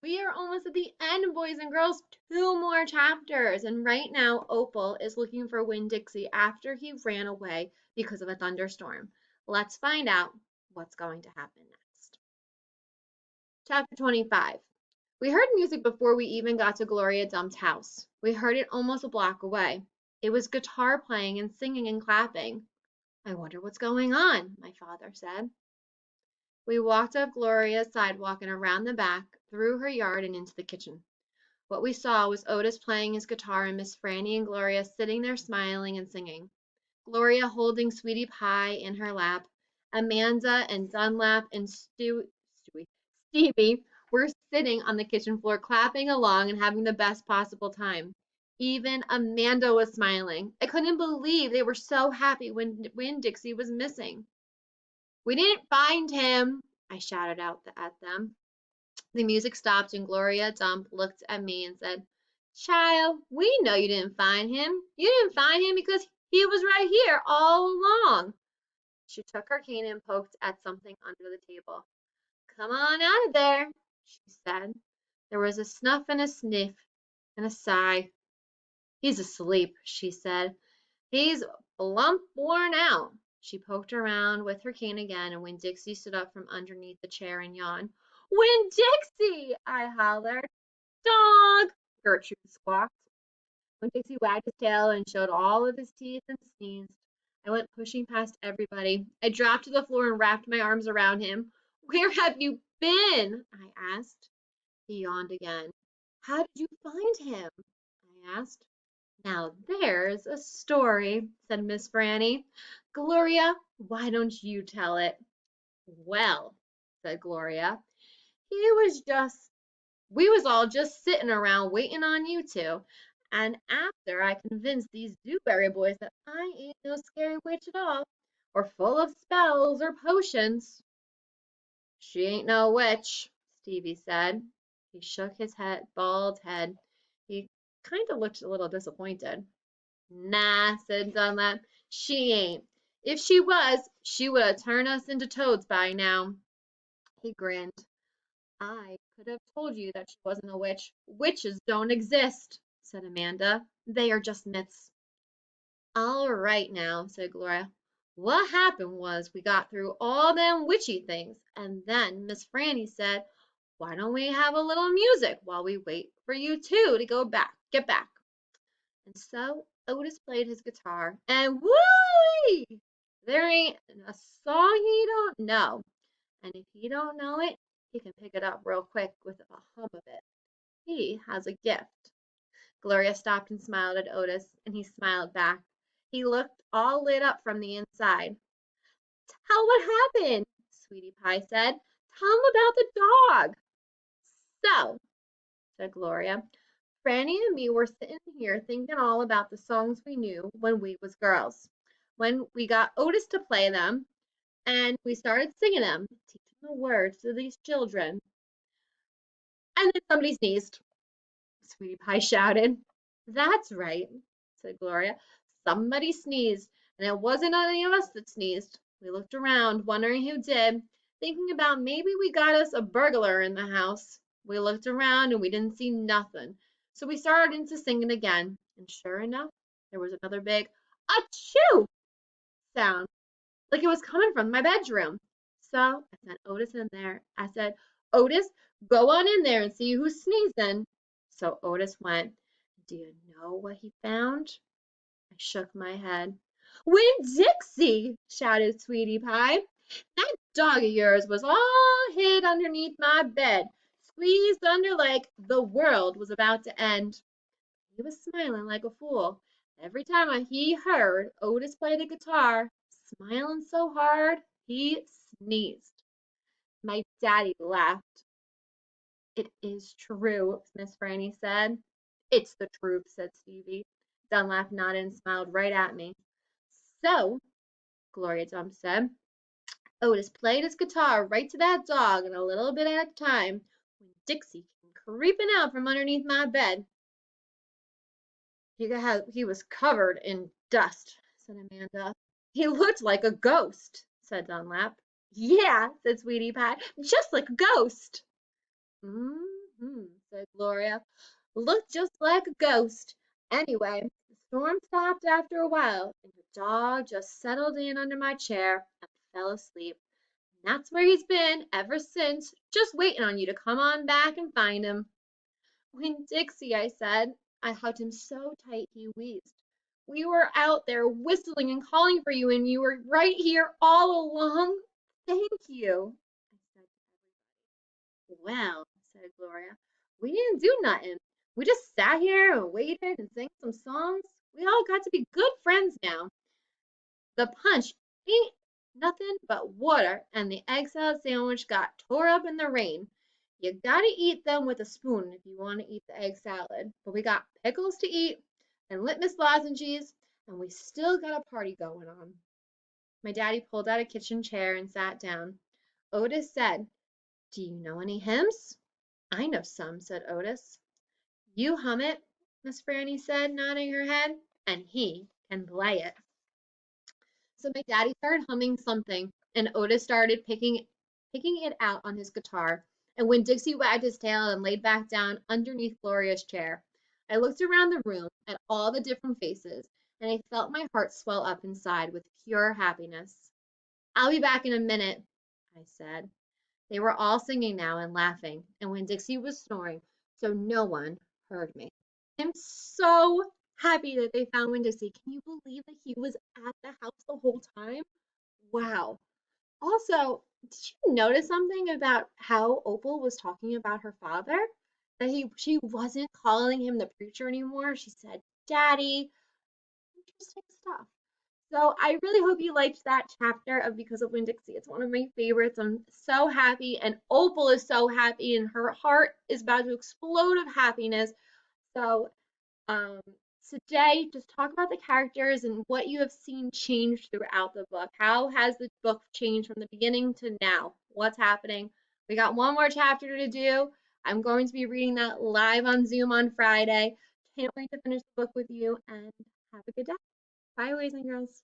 We are almost at the end, boys and girls. Two more chapters. And right now, Opal is looking for Winn Dixie after he ran away because of a thunderstorm. Let's find out what's going to happen next. Chapter 25. We heard music before we even got to Gloria Dump's house. We heard it almost a block away. It was guitar playing and singing and clapping. I wonder what's going on, my father said. We walked up Gloria's sidewalk and around the back, through her yard and into the kitchen. What we saw was Otis playing his guitar and Miss Franny and Gloria sitting there smiling and singing. Gloria holding Sweetie Pie in her lap. Amanda and Dunlap and Stevie were sitting on the kitchen floor clapping along and having the best possible time. Even Amanda was smiling. I couldn't believe they were so happy when Dixie was missing. We didn't find him, I shouted out at them. The music stopped and Gloria Dump looked at me and said, Child, we know you didn't find him. You didn't find him because he was right here all along. She took her cane and poked at something under the table. Come on out of there, she said. There was a snuff and a sniff and a sigh. He's asleep, she said. He's plump worn out. She poked around with her cane again, and when Dixie stood up from underneath the chair and yawned, Winn Dixie! I hollered. Dog! Gertrude squawked. When Dixie wagged his tail and showed all of his teeth and sneezed, I went pushing past everybody. I dropped to the floor and wrapped my arms around him. Where have you been? I asked. He yawned again. How did you find him? I asked. Now there's a story, said Miss Franny. Gloria, why don't you tell it? Well, said Gloria, we was all just sitting around waiting on you two. And after I convinced these Dewberry boys that I ain't no scary witch at all, or full of spells or potions. She ain't no witch, Stevie said. He shook his bald head. He kind of looked a little disappointed. Nah, said Dunlap. She ain't. If she was, she would have turned us into toads by now. He grinned. I could have told you that she wasn't a witch. Witches don't exist, said Amanda. They are just myths. All right now, said Gloria. What happened was we got through all them witchy things, and then Miss Franny said, why don't we have a little music while we wait for you two to get back? And so Otis played his guitar, and woo! There ain't a song he don't know. And if he don't know it, he can pick it up real quick with a hum of it. He has a gift. Gloria stopped and smiled at Otis, and he smiled back. He looked all lit up from the inside. Tell what happened, Sweetie Pie said. Tell him about the dog. So, said Gloria, Franny and me were sitting here thinking all about the songs we knew when we was girls. When we got Otis to play them, and we started singing them, teaching the words to these children. And then somebody sneezed. Sweetie Pie shouted. That's right, said Gloria. Somebody sneezed, and it wasn't any of us that sneezed. We looked around, wondering who did, thinking about maybe we got us a burglar in the house. We looked around and we didn't see nothing. So we started into singing again, and sure enough, there was another big achoo sound, like it was coming from my bedroom. So I sent Otis in there. I said, Otis, go on in there and see who's sneezing. So Otis went. Do you know what he found? I shook my head. Winn Dixie, shouted Sweetie Pie. That dog of yours was all hid underneath my bed, squeezed under like the world was about to end. He was smiling like a fool. Every time he heard Otis play the guitar, smiling so hard, he sneezed. My daddy laughed. It is true, Miss Franny said. It's the truth, said Stevie. Dunlap nodded and smiled right at me. So, Gloria Dump said, Otis played his guitar right to that dog and a little bit at a time when Dixie came creeping out from underneath my bed. He was covered in dust, said Amanda. He looked like a ghost, said Dunlap. Yeah, said Sweetie Pie, just like a ghost. said Gloria. Looked just like a ghost. Anyway, the storm stopped after a while, and the dog just settled in under my chair and fell asleep. And that's where he's been ever since, just waiting on you to come on back and find him. When Dixie, I said. I hugged him so tight he wheezed. We were out there whistling and calling for you, and you were right here all along. Thank you, I said to everybody. Well, said Gloria, we didn't do nothing. We just sat here and waited and sang some songs. We all got to be good friends now. The punch ain't nothing but water, and the egg salad sandwich got tore up in the rain. You gotta eat them with a spoon if you want to eat the egg salad. But we got pickles to eat and litmus lozenges, and we still got a party going on. My daddy pulled out a kitchen chair and sat down. Otis said, do you know any hymns? I know some, said Otis. You hum it, Miss Franny said, nodding her head, and he can play it. So my daddy started humming something, and Otis started picking it out on his guitar. And when Dixie wagged his tail and laid back down underneath Gloria's chair, I looked around the room at all the different faces, and I felt my heart swell up inside with pure happiness. I'll be back in a minute, I said. They were all singing now and laughing, and when Dixie was snoring, so no one heard me. I'm so happy that they found Winn-Dixie. Can you believe that he was at the house the whole time? Wow. Also, did you notice something about how Opal was talking about her father? That she wasn't calling him the preacher anymore. She said, Daddy. Interesting stuff. So I really hope you liked that chapter of Because of Winn-Dixie. It's one of my favorites. I'm so happy, and Opal is so happy, and her heart is about to explode of happiness. So um, today, just talk about the characters and what you have seen change throughout the book. How has the book changed from the beginning to now? What's happening? We got one more chapter to do. I'm going to be reading that live on Zoom on Friday. Can't wait to finish the book with you and have a good day. Bye, boys and girls.